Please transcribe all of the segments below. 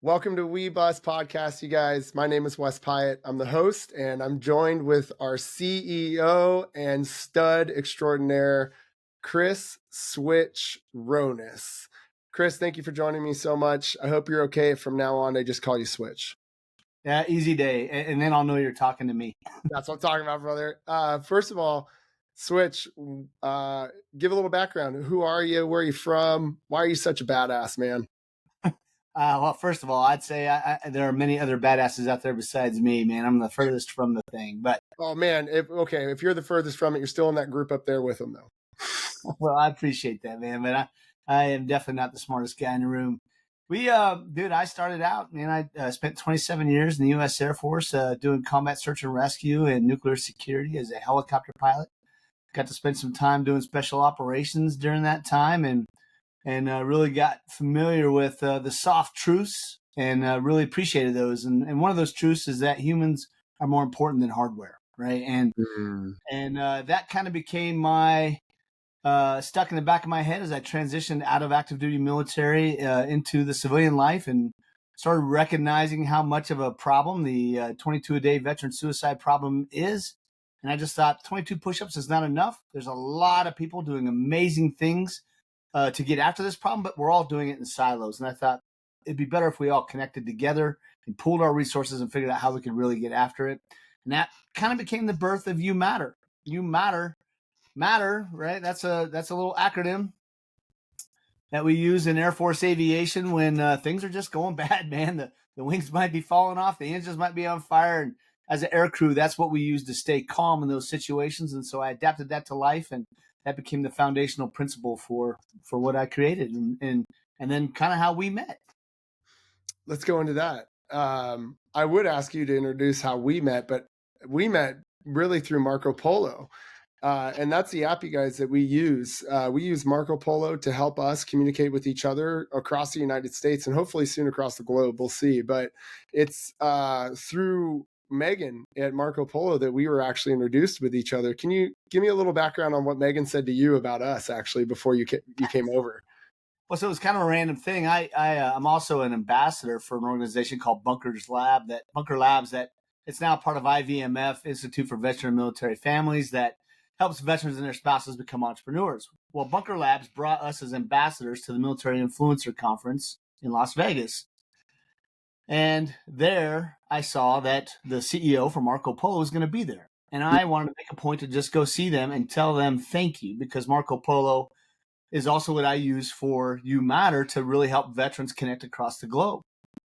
Welcome to WeBus Podcast, you guys. My name is Wes Pyatt. I'm the host, and I'm joined with our CEO and stud extraordinaire, Chris Switch Roness. Chris, thank you for joining me so much. I hope you're okay if from now on I just call you Switch. Yeah, easy day. And then I'll know you're talking to me. That's what I'm talking about, brother. First of all, Switch, give a little background. Who are you? Where are you from? Why are you such a badass, man? Well, first of all, I'd say there are many other badasses out there besides me, man. I'm the furthest from the thing. But oh, man. If you're the furthest from it, you're still in that group up there with them, though. Well, I appreciate that, man. But I am definitely not the smartest guy in the room. Dude, I started out, man. I spent 27 years in the U.S. Air Force doing combat search and rescue and nuclear security as a helicopter pilot. Got to spend some time doing special operations during that time and really got familiar with the soft truths and really appreciated those. And one of those truths is that humans are more important than hardware, right? And that kind of became my stuck in the back of my head as I transitioned out of active duty military into the civilian life and started recognizing how much of a problem the 22 a day veteran suicide problem is. And I just thought 22 push-ups is not enough. There's a lot of people doing amazing things to get after this problem, but we're all doing it in silos. And I thought it'd be better if we all connected together and pooled our resources and figured out how we could really get after it. And that kind of became the birth of You Matter. You Matter, right? That's a little acronym that we use in Air Force aviation when things are just going bad, man. The wings might be falling off, the engines might be on fire. And as an air crew, that's what we use to stay calm in those situations. And so I adapted that to life, and that became the foundational principle for what I created and then kind of how we met. Let's go into that. I would ask you to introduce how we met, but we met really through Marco Polo. And that's the app, you guys, that we use. We use Marco Polo to help us communicate with each other across the United States and hopefully soon across the globe. We'll see. But it's through Megan at Marco Polo that we were actually introduced with each other. Can you give me a little background on what Megan said to you about us actually before you came over? Well, so it was kind of a random thing. I'm also an ambassador for an organization called Bunker Labs that it's now part of IVMF, Institute for Veteran and Military Families, that helps veterans and their spouses become entrepreneurs. Well, Bunker Labs brought us as ambassadors to the Military Influencer Conference in Las Vegas. And there I saw that the CEO for Marco Polo was going to be there. And I wanted to make a point to just go see them and tell them thank you, because Marco Polo is also what I use for You Matter to really help veterans connect across the globe.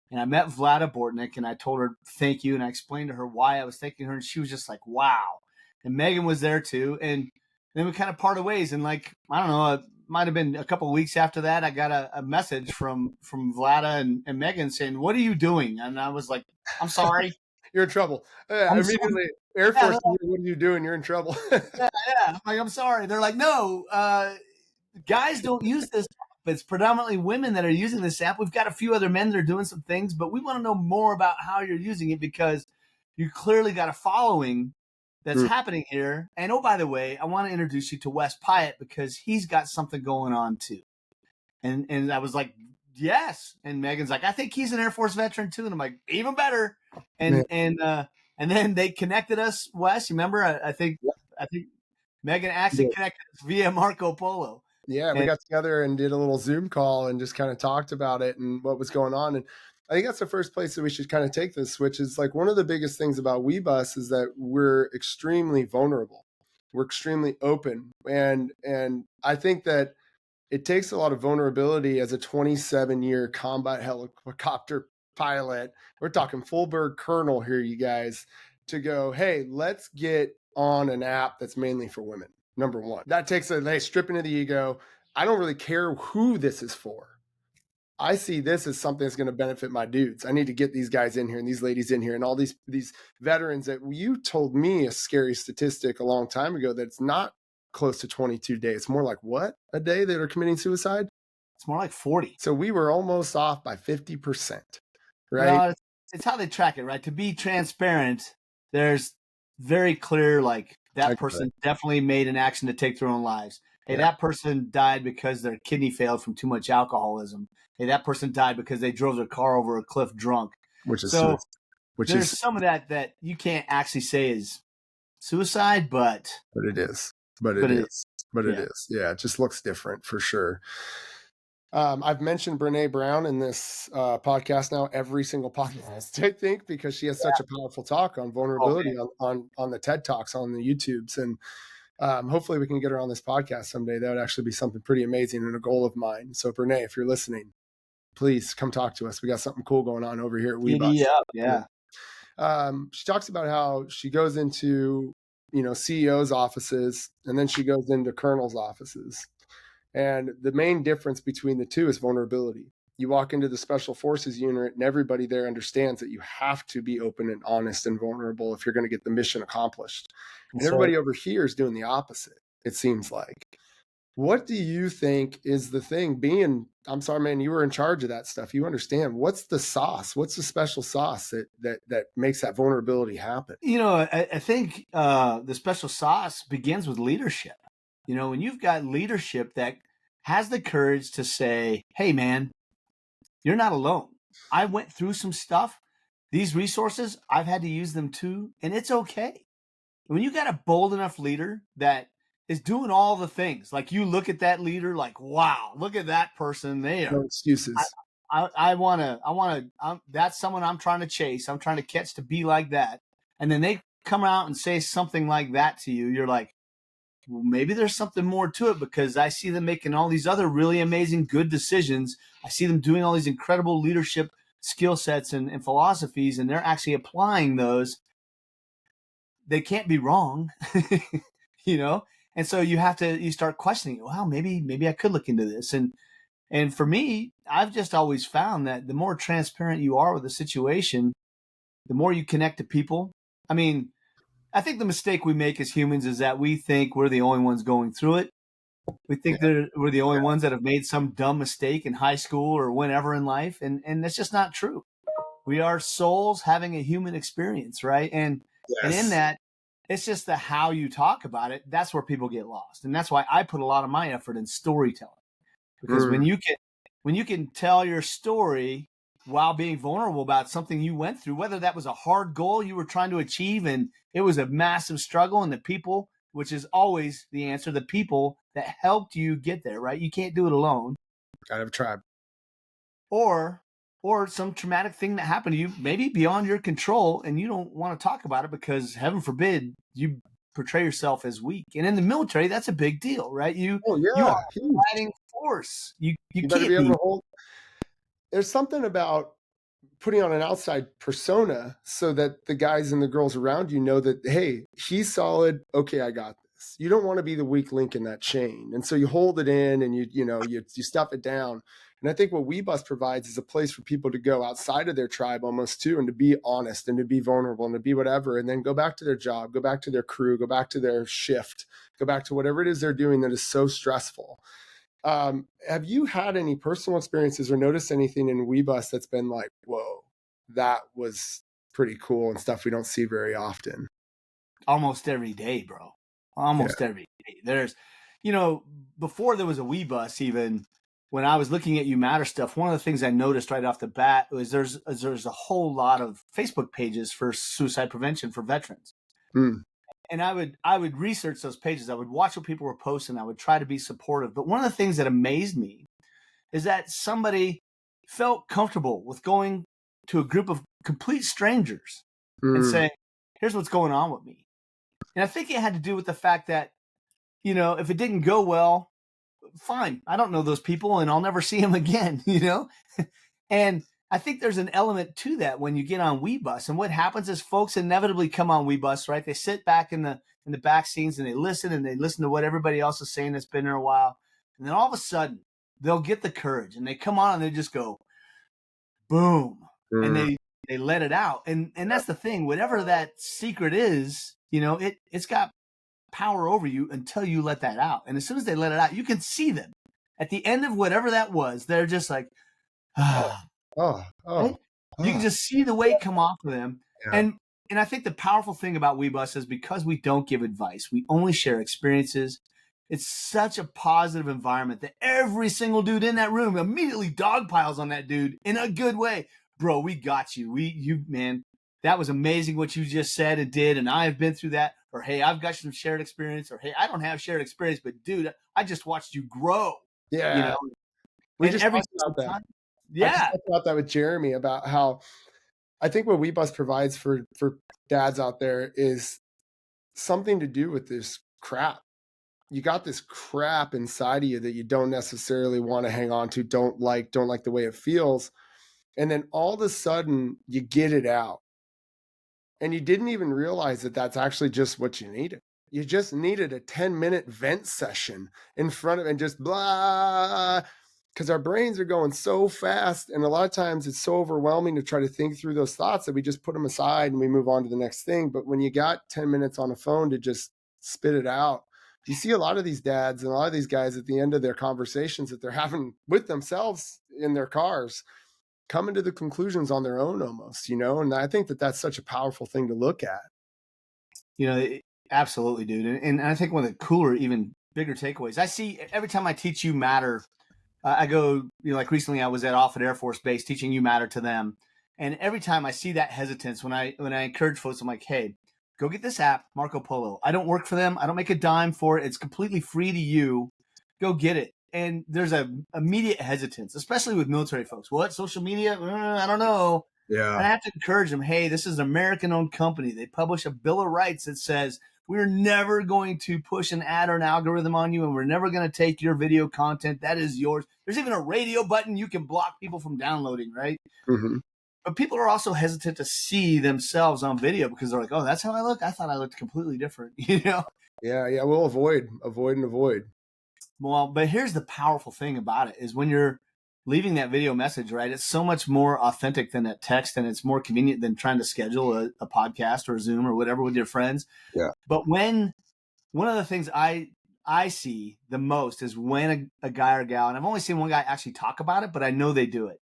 And I met Vlada Bortnick and I told her thank you. And I explained to her why I was thanking her. And she was just like, wow. And Megan was there too. And then we kind of parted ways. And like, I don't know, it might have been a couple of weeks after that, I got a message from Vlada and Megan saying, what are you doing? And I was like, I'm sorry. You're in trouble. Immediately, Air Force, what are you doing? You're in trouble. Yeah. I'm like, I'm sorry. They're like, no, guys don't use this app. It's predominantly women that are using this app. We've got a few other men that are doing some things, but we want to know more about how you're using it because you clearly got a following that's happening here. And oh, by the way, I want to introduce you to Wes Pyatt because he's got something going on too. And I was like, yes. And Megan's like, I think he's an Air Force veteran too. And I'm like, even better. And then they connected us, Wes. You remember? I think Megan actually connected us via Marco Polo. Yeah, we got together and did a little Zoom call and just kind of talked about it and what was going on. And I think that's the first place that we should kind of take this, which is like one of the biggest things about WeBus is that we're extremely vulnerable. We're extremely open. And I think that it takes a lot of vulnerability as a 27-year combat helicopter pilot. We're talking full bird colonel here, you guys, to go, hey, let's get on an app that's mainly for women. Number one, that takes they strip into the ego. I don't really care who this is for. I see this as something that's going to benefit my dudes. I need to get these guys in here and these ladies in here and all these veterans that you told me a scary statistic a long time ago that it's not close to 22 days. It's more like what? A day that are committing suicide? It's more like 40. So we were almost off by 50%, right? Well, it's how they track it, right? To be transparent, there's very clear, like that person definitely made an action to take their own lives. Hey, that person died because their kidney failed from too much alcoholism. Hey, that person died because they drove their car over a cliff drunk. Which is So which there's is some of that you can't actually say is suicide, but it is. Yeah. Yeah, it just looks different for sure. I've mentioned Brene Brown in this podcast now every single podcast, I think, because she has such a powerful talk on vulnerability on the TED Talks, on the YouTubes. And hopefully we can get her on this podcast someday. That would actually be something pretty amazing and a goal of mine. So Brene, if you're listening, please come talk to us. We got something cool going on over here at WeBus. Yeah. She talks about how she goes into, CEOs' offices, and then she goes into colonels' offices. And the main difference between the two is vulnerability. You walk into the special forces unit and everybody there understands that you have to be open and honest and vulnerable if you're going to get the mission accomplished. And everybody over here is doing the opposite, it seems like. What do you think is the thing I'm sorry, man, you were in charge of that stuff. You understand. What's the sauce? What's the special sauce that makes that vulnerability happen? I think the special sauce begins with leadership. When you've got leadership that has the courage to say, hey, man, you're not alone. I went through some stuff. These resources, I've had to use them too, and it's okay. When you got a bold enough leader that is doing all the things, like you look at that leader like, wow, look at that person there. No excuses. That's someone I'm trying to chase. I'm trying to catch to be like that. And then they come out and say something like that to you. You're like, well, maybe there's something more to it, because I see them making all these other really amazing, good decisions. I see them doing all these incredible leadership skill sets and philosophies, and they're actually applying those. They can't be wrong, And so you start questioning, wow, maybe I could look into this. And for me, I've just always found that the more transparent you are with a situation, the more you connect to people. I mean, I think the mistake we make as humans is that we think we're the only ones going through it. We think we're the only ones that have made some dumb mistake in high school or whenever in life. And that's just not true. We are souls having a human experience, right? And in that, it's just the how you talk about it. That's where people get lost. And that's why I put a lot of my effort in storytelling. Because when you can tell your story while being vulnerable about something you went through, whether that was a hard goal you were trying to achieve and it was a massive struggle, and the people, which is always the answer, the people that helped you get there, right? You can't do it alone. Gotta have a tribe. Or some traumatic thing that happened to you, maybe beyond your control, and you don't want to talk about it because, heaven forbid, you portray yourself as weak. And in the military, that's a big deal, right? You are a fighting force. You can't be able to hold. There's something about putting on an outside persona so that the guys and the girls around you know that, hey, he's solid. Okay, I got this. You don't want to be the weak link in that chain. And so you hold it in and you stuff it down. And I think what WeBus provides is a place for people to go outside of their tribe almost too, and to be honest and to be vulnerable and to be whatever, and then go back to their job, go back to their crew, go back to their shift, go back to whatever it is they're doing that is so stressful. Have you had any personal experiences or noticed anything in WeBus that's been like, whoa, that was pretty cool and stuff we don't see very often? Almost every day, bro. Almost every day. There's, before there was a WeBus, even when I was looking at You Matter stuff, one of the things I noticed right off the bat was there's a whole lot of Facebook pages for suicide prevention for veterans. And I would research those pages. I would watch what people were posting. I would try to be supportive. But one of the things that amazed me is that somebody felt comfortable with going to a group of complete strangers and saying, here's what's going on with me. And I think it had to do with the fact that, if it didn't go well, fine. I don't know those people and I'll never see them again, And I think there's an element to that when you get on WeBus. And what happens is folks inevitably come on WeBus, right? They sit back in the back scenes and they listen to what everybody else is saying that's been there a while. And then all of a sudden they'll get the courage and they come on and they just go, boom. And they let it out. And that's the thing, whatever that secret is, it's got power over you until you let that out. And as soon as they let it out, you can see them at the end of whatever that was. They're just like, right? You can just see the weight come off of them. Yeah. And I think the powerful thing about WeBus is because we don't give advice, we only share experiences. It's such a positive environment that every single dude in that room immediately dogpiles on that dude in a good way. Bro, we got you. Man, that was amazing what you just said and did. And I have been through that. Or, hey, I've got some shared experience. Or, hey, I don't have shared experience, but dude, I just watched you grow, Yeah. We and just every talked about that. time. I just Yeah. talked about that with Jeremy about how I think what WeBus provides for dads out there is something to do with this crap. You got this crap inside of you that you don't necessarily want to hang on to, don't like the way it feels. And then all of a sudden you get it out. And you didn't even realize that that's actually just what you needed. You just needed a 10-minute vent session in front of and just blah, because our brains are going so fast. And a lot of times it's so overwhelming to try to think through those thoughts that we just put them aside and we move on to the next thing. But when you got 10 minutes on a phone to just spit it out, you see a lot of these dads and a lot of these guys at the end of their conversations that they're having with themselves in their cars, coming to the conclusions on their own almost, and I think that that's such a powerful thing to look at. Absolutely, dude. And I think one of the cooler, even bigger takeaways I see every time I teach You Matter, I go, like recently I was at Offutt Air Force Base teaching You Matter to them. And every time I see that hesitance, when I encourage folks, I'm like, hey, go get this app, Marco Polo. I don't work for them. I don't make a dime for it. It's completely free to you. Go get it. And there's a immediate hesitance, especially with military folks. What? Social media? I don't know. Yeah. And I have to encourage them, hey, this is an American-owned company. They publish a Bill of Rights that says we're never going to push an ad or an algorithm on you, and we're never going to take your video content. That is yours. There's even a radio button you can block people from downloading, right? Mm-hmm. But people are also hesitant to see themselves on video because they're like, oh, that's how I look? I thought I looked completely different, Yeah, we'll avoid. Well, but here's the powerful thing about it is when you're leaving that video message, right? It's so much more authentic than that text, and it's more convenient than trying to schedule a podcast or a Zoom or whatever with your friends. Yeah. But one of the things I see the most is when a guy or gal, and I've only seen one guy actually talk about it, but I know they do it.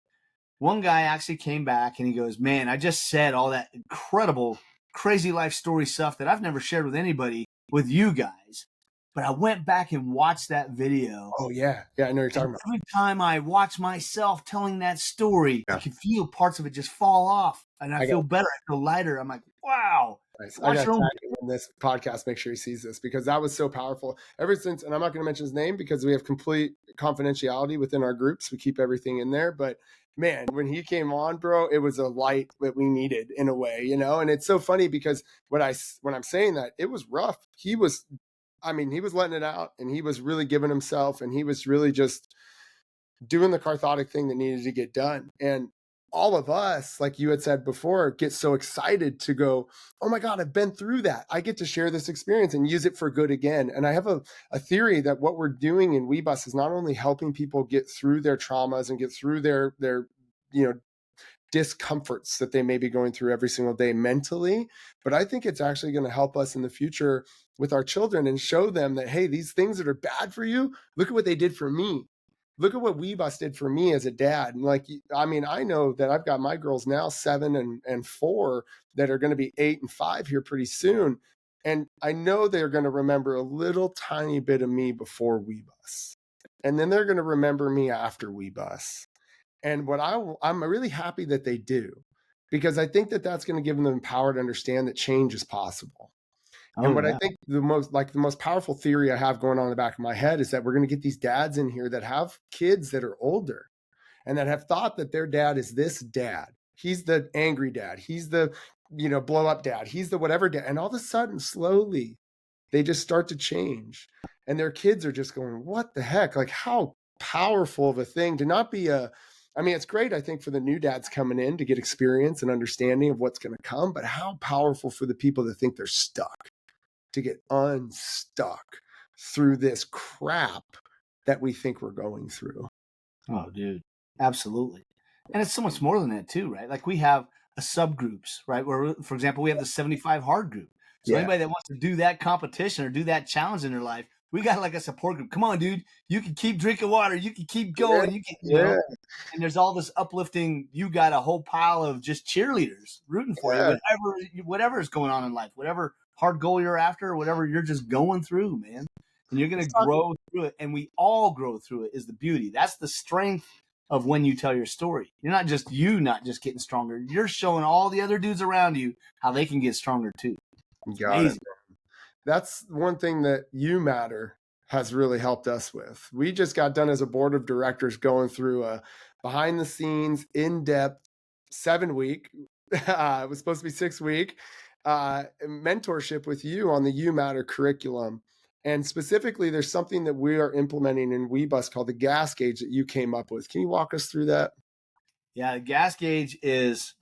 One guy actually came back and he goes, man, I just said all that incredible, crazy life story stuff that I've never shared with anybody with you guys. But I went back and watched that video. Oh, yeah. Yeah, I know what you're talking about. Every time I watch myself telling that story, Yeah. I can feel parts of it just fall off. And I feel better. I feel lighter. I'm like, wow. Nice. I got to tag him in this podcast, make sure he sees this, because that was so powerful. Ever since, and I'm not going to mention his name because we have complete confidentiality within our groups. We keep everything in there. But man, when he came on, bro, it was a light that we needed in a way, And it's so funny because when I'm saying that, it was rough. He was letting it out, and he was really giving himself, and he was really just doing the cathartic thing that needed to get done. And all of us, like you had said before, get so excited to go, oh my God, I've been through that. I get to share this experience and use it for good again. And I have a theory that what we're doing in WeBus is not only helping people get through their traumas and get through their discomforts that they may be going through every single day mentally, but I think it's actually going to help us in the future with our children and show them that, hey, these things that are bad for you, look at what they did for me. Look at what WeBus did for me as a dad. And I know that I've got my girls now 7 and 4 that are going to be 8 and 5 here pretty soon. And I know they're going to remember a little tiny bit of me before WeBus. And then they're going to remember me after WeBus. And I'm really happy that they do, because I think that that's going to give them the power to understand that change is possible. And what I think the most powerful theory I have going on in the back of my head is that we're going to get these dads in here that have kids that are older and that have thought that their dad is this dad. He's the angry dad. He's the, blow up dad. He's the whatever dad. And all of a sudden, slowly, they just start to change. And their kids are just going, what the heck? Like, how powerful of a thing to not be it's great, I think, for the new dads coming in to get experience and understanding of what's going to come, but how powerful for the people that think they're stuck to get unstuck through this crap that we think we're going through. Oh, dude, absolutely. And it's so much more than that too, right? Like we have a subgroups, right? Where, for example, we have the 75 hard group. So anybody that wants to do that competition or do that challenge in their life, we got like a support group. Come on, dude. You can keep drinking water. You can keep going. You can, know. And there's all this uplifting. You got a whole pile of just cheerleaders rooting for you, whatever is going on in life, whatever hard goal you're after, whatever you're just going through, man. and you're going to grow through it. And we all grow through it is the beauty. That's the strength of when you tell your story. You're not just getting stronger. You're showing all the other dudes around you how they can get stronger too. It's amazing. That's one thing that You Matter has really helped us with. We just got done as a board of directors going through a behind the scenes, in-depth 7-week, it was supposed to be 6-week, mentorship with you on the You Matter curriculum. And specifically, there's something that we are implementing in WeBus called the gas gauge that you came up with. Can you walk us through that? Yeah, the gas gauge is,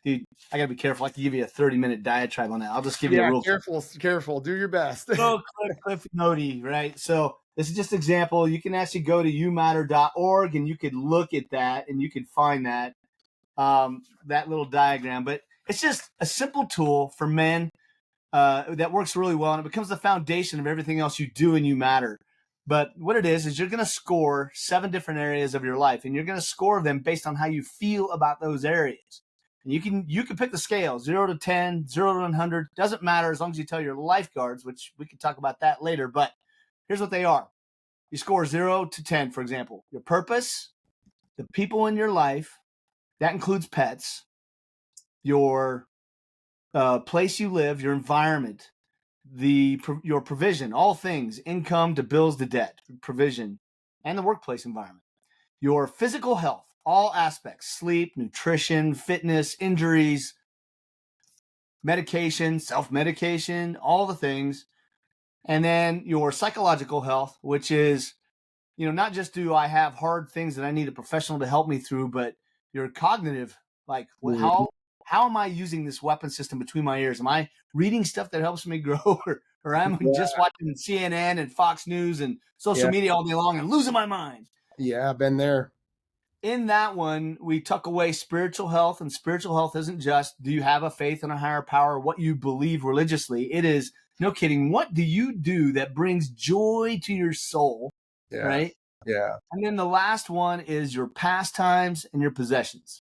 dude, I got to be careful. I can give you a 30-minute diatribe on that. I'll just give you a real careful. Do your best. Cliff Notey, right? So this is just an example. You can actually go to youmatter.org and you could look at that and you can find that little diagram. But it's just a simple tool for men that works really well, and it becomes the foundation of everything else you do in You Matter. But what it is you're going to score 7 different areas of your life, and you're going to score them based on how you feel about those areas. And you can pick the scale, 0 to 10, 0 to 100. Doesn't matter as long as you tell your lifeguards, which we can talk about that later. But here's what they are. You score 0 to 10, for example. Your purpose, the people in your life, that includes pets, your place you live, your environment, your provision, all things, income to bills to debt, provision, and the workplace environment. Your physical health, all aspects, sleep, nutrition, fitness, injuries, medication, self-medication, all the things. And then your psychological health, which is, not just do I have hard things that I need a professional to help me through, but your cognitive, like how am I using this weapon system between my ears? Am I reading stuff that helps me grow, or am I just watching CNN and Fox News and social media all day long and losing my mind? Yeah, I've been there. In that one, we tuck away spiritual health, and spiritual health isn't just, do you have a faith in a higher power, what you believe religiously? It is, no kidding, what do you do that brings joy to your soul, right? Yeah. And then the last one is your pastimes and your possessions.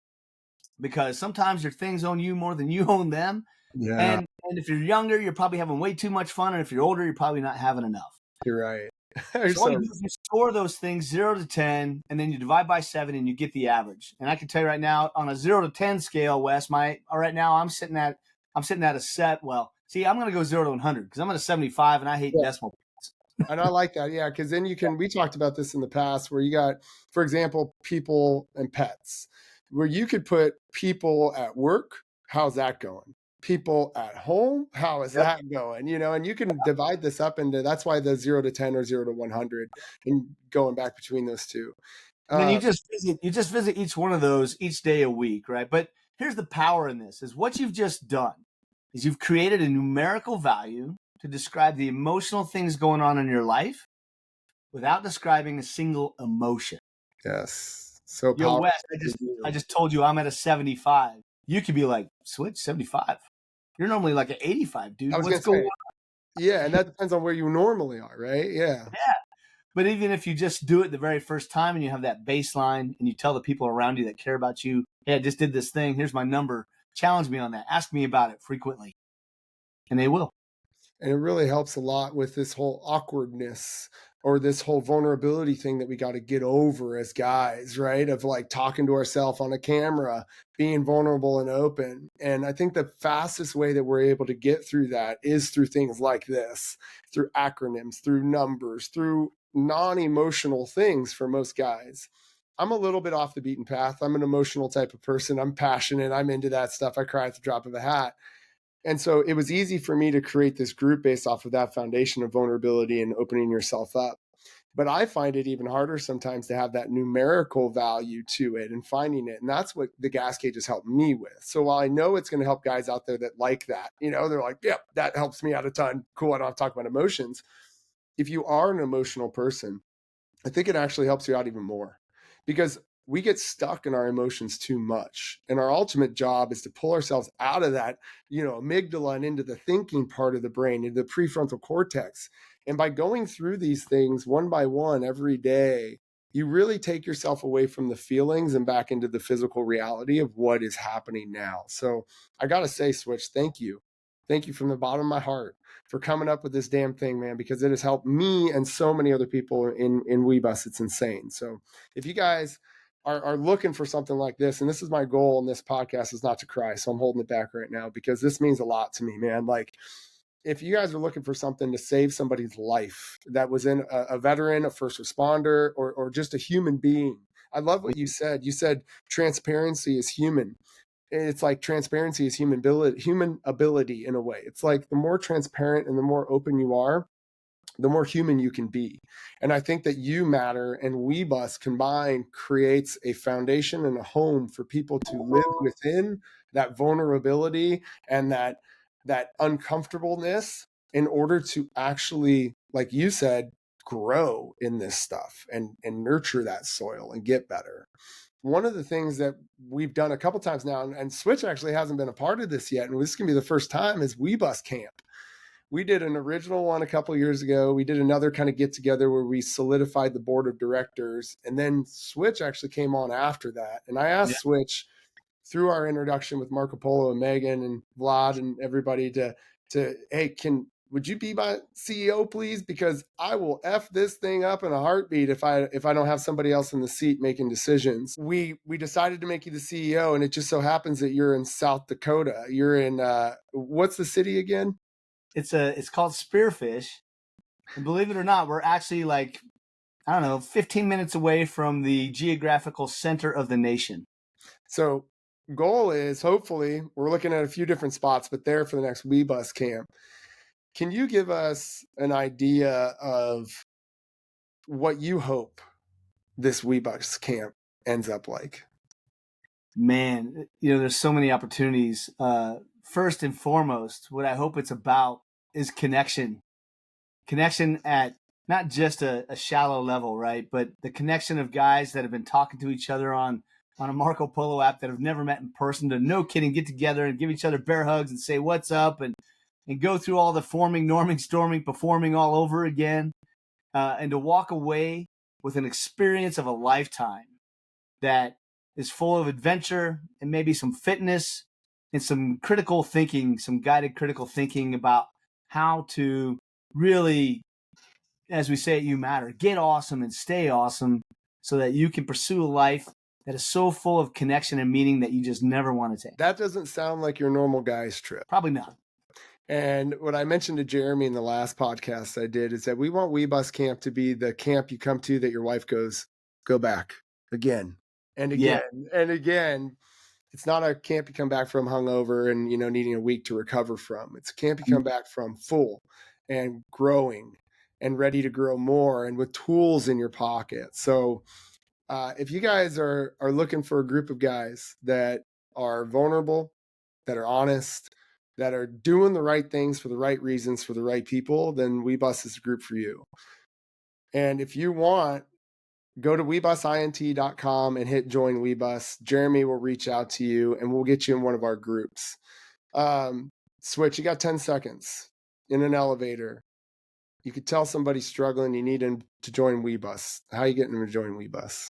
Because sometimes your things own you more than you own them. Yeah. And if you're younger, you're probably having way too much fun. And if you're older, you're probably not having enough. You're right. So all you do is you score those things 0 to 10, and then you divide by 7 and you get the average. And I can tell you right now, on a 0 to 10 scale, Wes, right now I'm sitting at a set. Well, see, I'm going to go 0 to 100 because I'm at a 75 and I hate decimal points. And I like that. Yeah. Cause then we talked about this in the past where you got, for example, people and pets, where you could put people at work. How's that going? People at home. How is that going? And you can divide this up into, that's why the 0 to 10 or 0 to 100 and going back between those two. And then you just visit each one of those each day a week, right? But here's the power in this is what you've just done is you've created a numerical value to describe the emotional things going on in your life without describing a single emotion. Yes. So Yo, Wes, I just told you I'm at a 75. You could be like, switch 75. You're normally like an 85, dude. What's going on? Yeah, and that depends on where you normally are, right? Yeah. Yeah. But even if you just do it the very first time and you have that baseline and you tell the people around you that care about you, hey, I just did this thing. Here's my number. Challenge me on that. Ask me about it frequently. And they will. And it really helps a lot with this whole awkwardness or this whole vulnerability thing that we got to get over as guys, right? Of like talking to ourselves on a camera, being vulnerable and open. And I think the fastest way that we're able to get through that is through things like this, through acronyms, through numbers, through non-emotional things for most guys. I'm a little bit off the beaten path. I'm an emotional type of person. I'm passionate. I'm into that stuff. I cry at the drop of a hat. And so it was easy for me to create this group based off of that foundation of vulnerability and opening yourself up. But I find it even harder sometimes to have that numerical value to it and finding it. And that's what the gas gauge has helped me with. So while I know it's going to help guys out there that like that, they're like, yep, that helps me out a ton. Cool. I don't have to talk about emotions. If you are an emotional person, I think it actually helps you out even more because we get stuck in our emotions too much. And our ultimate job is to pull ourselves out of that, amygdala and into the thinking part of the brain, into the prefrontal cortex. And by going through these things one by one every day, you really take yourself away from the feelings and back into the physical reality of what is happening now. So I got to say, Switch, thank you Thank you from the bottom of my heart for coming up with this damn thing, man, because it has helped me and so many other people in WeBus. It's insane. So if you guys are looking for something like this, and this is my goal in this podcast, is not to cry. So I'm holding it back right now because this means a lot to me, man. Like, if you guys are looking for something to save somebody's life that was in a veteran, a first responder, or just a human being, I love what you said. You said transparency is human. It's like transparency is human ability in a way. It's like the more transparent and the more open you are, the more human you can be. And I think that You Matter and WeBus combined creates a foundation and a home for people to live within that vulnerability and that uncomfortableness in order to actually, like you said, grow in this stuff and nurture that soil and get better. One of the things that we've done a couple times now, and Switch actually hasn't been a part of this yet, and this can be the first time, is WeBus Camp. We did an original one a couple of years ago. We did another kind of get together where we solidified the board of directors, and then Switch actually came on after that. And I asked Switch through our introduction with Marco Polo and Megan and Vlad and everybody to hey, would you be my CEO, please? Because I will F this thing up in a heartbeat if I don't have somebody else in the seat making decisions. We decided to make you the CEO, and it just so happens that you're in South Dakota. You're in what's the city again? It's called Spearfish. And believe it or not, we're actually 15 minutes away from the geographical center of the nation. So goal is, hopefully, we're looking at a few different spots, but there for the next WeBus camp. Can you give us an idea of what you hope this WeBus camp ends up like? Man, there's so many opportunities. First and foremost, what I hope it's about is connection. Connection at not just a shallow level, right? But the connection of guys that have been talking to each other on a Marco Polo app that have never met in person to, no kidding, get together and give each other bear hugs and say, what's up? And go through all the forming, norming, storming, performing all over again. And to walk away with an experience of a lifetime that is full of adventure and maybe some fitness and some critical thinking, some guided critical thinking about how to really, as we say at You Matter, get awesome and stay awesome so that you can pursue a life that is so full of connection and meaning that you just never want to take. That doesn't sound like your normal guy's trip. Probably not. And what I mentioned to Jeremy in the last podcast I did is that we want WeBus Camp to be the camp you come to that your wife goes, go back again and again and again. It's not a camp you come back from hungover and, needing a week to recover from. It's a camp you come back from full and growing and ready to grow more and with tools in your pocket. So if you guys are looking for a group of guys that are vulnerable, that are honest, that are doing the right things for the right reasons for the right people, then WeBus is a group for you. And if you want, go to WeBusINT.com and hit join WeBus. Jeremy will reach out to you and we'll get you in one of our groups. Switch, you got 10 seconds in an elevator. You could tell somebody struggling you need them to join WeBus. How are you getting them to join WeBus?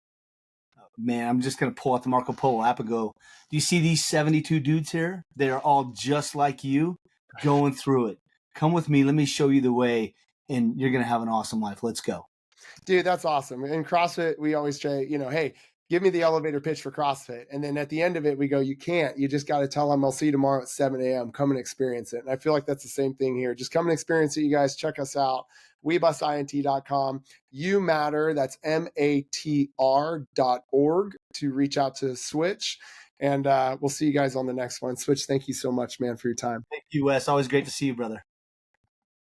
Man, I'm just going to pull out the Marco Polo app and go, do you see these 72 dudes here? They are all just like you going through it. Come with me. Let me show you the way and you're going to have an awesome life. Let's go. Dude, that's awesome. In CrossFit, we always say, hey, give me the elevator pitch for CrossFit. And then at the end of it, we go, you can't. You just got to tell them I'll see you tomorrow at 7 a.m. Come and experience it. And I feel like that's the same thing here. Just come and experience it, you guys. Check us out. WeBusINT.com. You Matter, that's MATR.org to reach out to Switch. And we'll see you guys on the next one. Switch, thank you so much, man, for your time. Thank you, Wes. Always great to see you, brother.